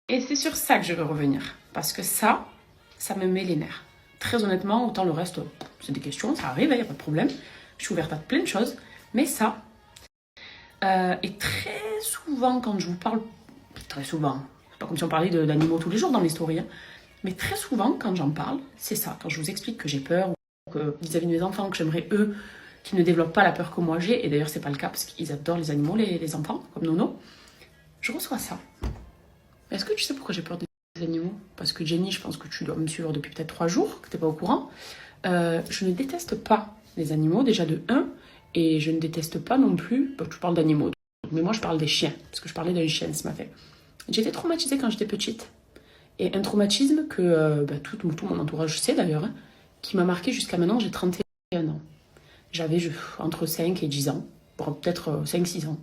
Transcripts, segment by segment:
Et c'est sur ça que je veux revenir. Parce que ça me met les nerfs. Très honnêtement, autant le reste, c'est des questions, ça arrive, il n'y a pas de problème. Je suis ouverte à plein de choses. Mais ça, et très souvent quand je vous parle, très souvent, c'est pas comme si on parlait d'animaux tous les jours dans les stories, hein, mais très souvent quand j'en parle, c'est ça. Quand je vous explique que j'ai peur, ou que vis-à-vis de mes enfants, que j'aimerais eux, qui ne développent pas la peur que moi j'ai, et d'ailleurs c'est pas le cas parce qu'ils adorent les animaux, les enfants, comme Nono, je reçois ça. Est-ce que tu sais pourquoi j'ai peur des animaux? Parce que Jenny, je pense que tu dois me suivre depuis peut-être 3 jours, que t'es pas au courant. Je ne déteste pas les animaux, déjà de 1, et je ne déteste pas non plus, bah, tu parles d'animaux, mais moi je parle des chiens, parce que je parlais d'un chien ce matin. J'étais traumatisée quand j'étais petite, et un traumatisme que bah, tout mon entourage sait d'ailleurs, hein, qui m'a marqué jusqu'à maintenant, j'ai 31 ans. J'avais entre 5 et 10 ans, peut-être 5-6 ans.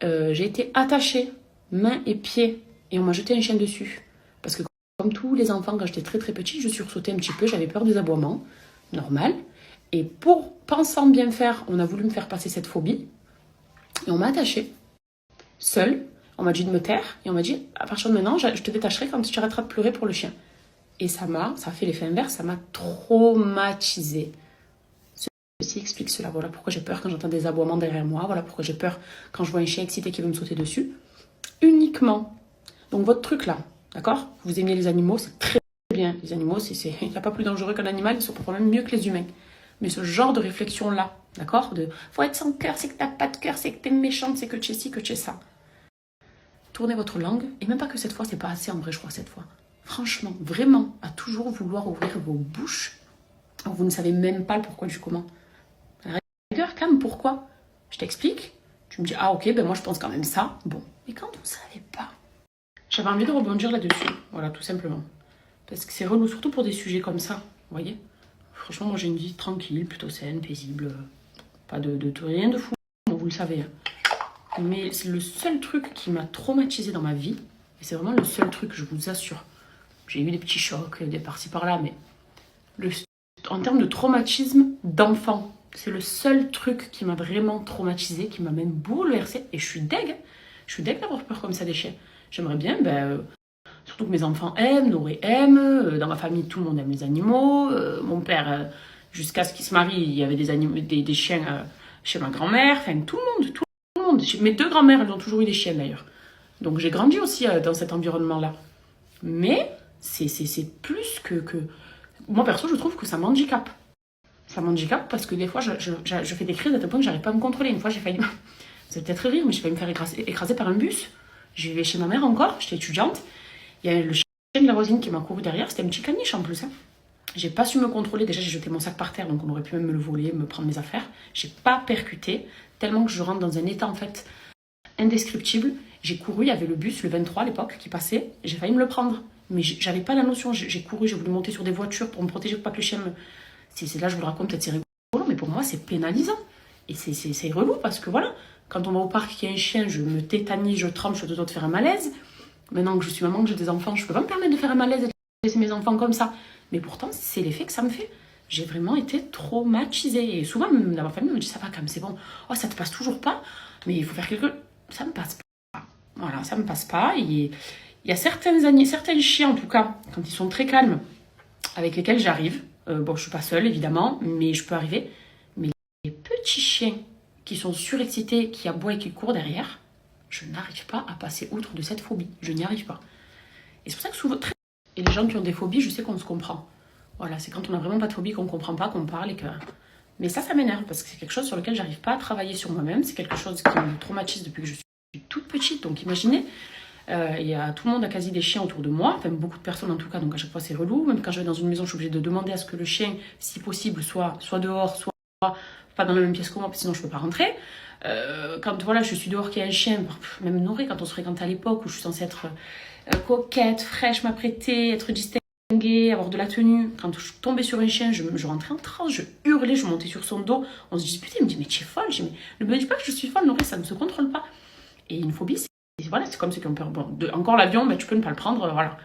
J'ai été attachée, mains et pieds, et on m'a jeté un chien dessus. Parce que comme tous les enfants, quand j'étais très très petite, je sursautais un petit peu, j'avais peur des aboiements, normal. Et pour, pensant bien faire, on a voulu me faire passer cette phobie, et on m'a attachée, seule. On m'a dit de me taire, et on m'a dit, à partir de maintenant, je te détacherai quand tu arrêteras de pleurer pour le chien. Et ça a fait l'effet inverse, ça m'a traumatisée. Ceci explique cela. Voilà pourquoi j'ai peur quand j'entends des aboiements derrière moi. Voilà pourquoi j'ai peur quand je vois un chien excité qui veut me sauter dessus. Uniquement. Donc votre truc là, d'accord? Vous aimez les animaux, c'est très bien. Les animaux, il n'y a pas plus dangereux qu'un animal, ils sont parfois même mieux que les humains. Mais ce genre de réflexion là, d'accord? De faut être sans cœur, c'est que t'as pas de cœur, c'est que t'es méchante, c'est que tu es ci, que tu es ça. Tournez votre langue, et même pas que cette fois, c'est pas assez en vrai, je crois, cette fois. Franchement, vraiment, à toujours vouloir ouvrir vos bouches, vous ne savez même pas le pourquoi du comment. Rigueur, Cam, pourquoi? Je t'explique. Tu me dis, ah ok, ben moi je pense quand même ça. Bon, mais quand vous ne savez pas. J'avais envie de rebondir là-dessus. Voilà, tout simplement. Parce que c'est relou, surtout pour des sujets comme ça. Vous voyez? Franchement, moi j'ai une vie tranquille, plutôt saine, paisible. Pas de rien de fou. Bon, vous le savez. Hein. Mais c'est le seul truc qui m'a traumatisée dans ma vie. Et c'est vraiment le seul truc, je vous assure. J'ai eu des petits chocs, des par-ci par-là, mais en termes de traumatisme d'enfant, c'est le seul truc qui m'a vraiment traumatisée, qui m'a même bouleversée. Et je suis deg. Je suis deg d'avoir peur comme ça des chiens. J'aimerais bien, surtout que mes enfants aiment, Noré aime. Dans ma famille, tout le monde aime les animaux. Mon père, jusqu'à ce qu'il se marie, il y avait des chiens chez ma grand-mère. Enfin, tout le monde. Mes 2 grand-mères, elles ont toujours eu des chiens d'ailleurs. Donc j'ai grandi aussi dans cet environnement-là. Mais c'est plus que... Moi, perso, je trouve que ça m'handicape. Ça m'handicape parce que des fois, je fais des crises à tel point que j'arrive pas à me contrôler. Une fois, j'ai failli... Vous allez peut-être rire, mais j'ai failli me faire écraser par un bus. Je vivais chez ma mère encore, j'étais étudiante. Il y a le chien de la voisine qui m'a couru derrière. C'était un petit caniche en plus. Hein. J'ai pas su me contrôler. Déjà, j'ai jeté mon sac par terre, donc on aurait pu même me le voler, me prendre mes affaires. J'ai pas percuté, tellement que je rentre dans un état en fait indescriptible. J'ai couru, il y avait le bus, le 23 à l'époque, qui passait. J'ai failli me le prendre. Mais j'avais pas la notion. J'ai couru, j'ai voulu monter sur des voitures pour me protéger, pour pas que le chien me... C'est là, je vous le raconte, peut-être c'est rigolo, mais pour moi, c'est pénalisant. Et c'est relou parce que voilà, quand on va au parc, qu'il y a un chien, je me tétanise, je tremble, je suis de faire un malaise. Maintenant que je suis maman, que j'ai des enfants, je peux pas me permettre de faire un malaise et de laisser mes enfants comme ça. Mais pourtant, c'est l'effet que ça me fait. J'ai vraiment été traumatisée. Et souvent, même dans ma famille, on me dit, ça va, Cam, c'est bon. Oh, ça te passe toujours pas, mais il faut faire quelque chose. Ça me passe pas. Voilà, ça me passe pas. Il y a certains chiens, en tout cas, quand ils sont très calmes, avec lesquels j'arrive. Bon, je suis pas seule, évidemment, mais je peux arriver. Mais les petits chiens qui sont surexcités, qui aboient et qui courent derrière, je n'arrive pas à passer outre de cette phobie. Je n'y arrive pas. Et c'est pour ça que souvent... Et les gens qui ont des phobies, je sais qu'on se comprend. Voilà, c'est quand on n'a vraiment pas de phobie qu'on ne comprend pas, qu'on parle et que... Mais ça m'énerve, parce que c'est quelque chose sur lequel j'arrive pas à travailler sur moi-même. C'est quelque chose qui me traumatise depuis que je suis toute petite. Donc imaginez... Il y a tout le monde a quasi des chiens autour de moi, enfin beaucoup de personnes en tout cas, donc à chaque fois c'est relou. Même quand je vais dans une maison, je suis obligée de demander à ce que le chien, si possible, soit dehors, soit pas dans la même pièce que moi, parce que sinon je peux pas rentrer. Quand voilà, je suis dehors, qu'il y a un chien, même Noré, quand on se fréquentait à l'époque où je suis censée être coquette, fraîche, m'apprêter, être distinguée, avoir de la tenue, quand je tombais sur un chien, je rentrais en transe, je hurlais, je montais sur son dos, on se disputait, il me dit mais tu es folle, je dis mais ne me dis pas que je suis folle, Noré, ça ne se contrôle pas. Et une phobie, voilà, c'est comme ceux qui ont peur. Bon, encore l'avion, tu peux ne pas le prendre, voilà.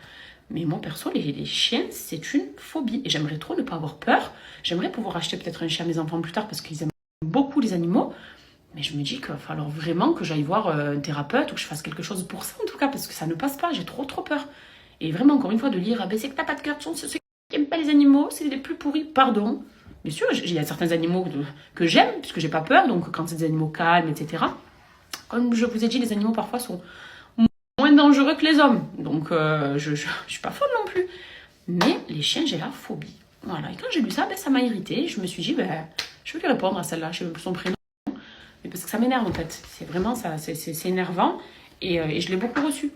Mais moi, perso, les chiens, c'est une phobie. Et j'aimerais trop ne pas avoir peur. J'aimerais pouvoir acheter peut-être un chien à mes enfants plus tard parce qu'ils aiment beaucoup les animaux. Mais je me dis qu'il va falloir vraiment que j'aille voir un thérapeute ou que je fasse quelque chose pour ça, en tout cas, parce que ça ne passe pas, j'ai trop peur. Et vraiment, encore une fois, de lire, ah ben c'est que t'as pas de cœur, ceux qui n'aiment pas les animaux, c'est les plus pourris, pardon. Bien sûr, il y a certains animaux que j'aime, puisque j'ai pas peur, donc quand c'est des animaux calmes, etc. Comme je vous ai dit, les animaux parfois sont moins dangereux que les hommes, donc je suis pas folle non plus. Mais les chiens, j'ai la phobie. Voilà, et quand j'ai lu ça, ben, ça m'a irritée, je me suis dit, ben, je vais lui répondre à celle-là, je sais même plus son prénom. Mais parce que ça m'énerve en fait, c'est vraiment ça, c'est énervant et je l'ai beaucoup reçu.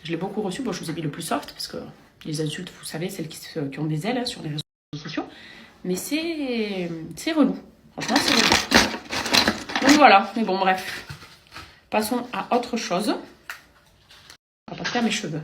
Je l'ai beaucoup reçu, bon je vous ai mis le plus soft parce que les insultes, vous savez, celles qui ont des ailes hein, sur les réseaux sociaux, mais c'est relou, franchement c'est relou. Donc voilà, mais bon bref, passons à autre chose. On va passer à mes cheveux.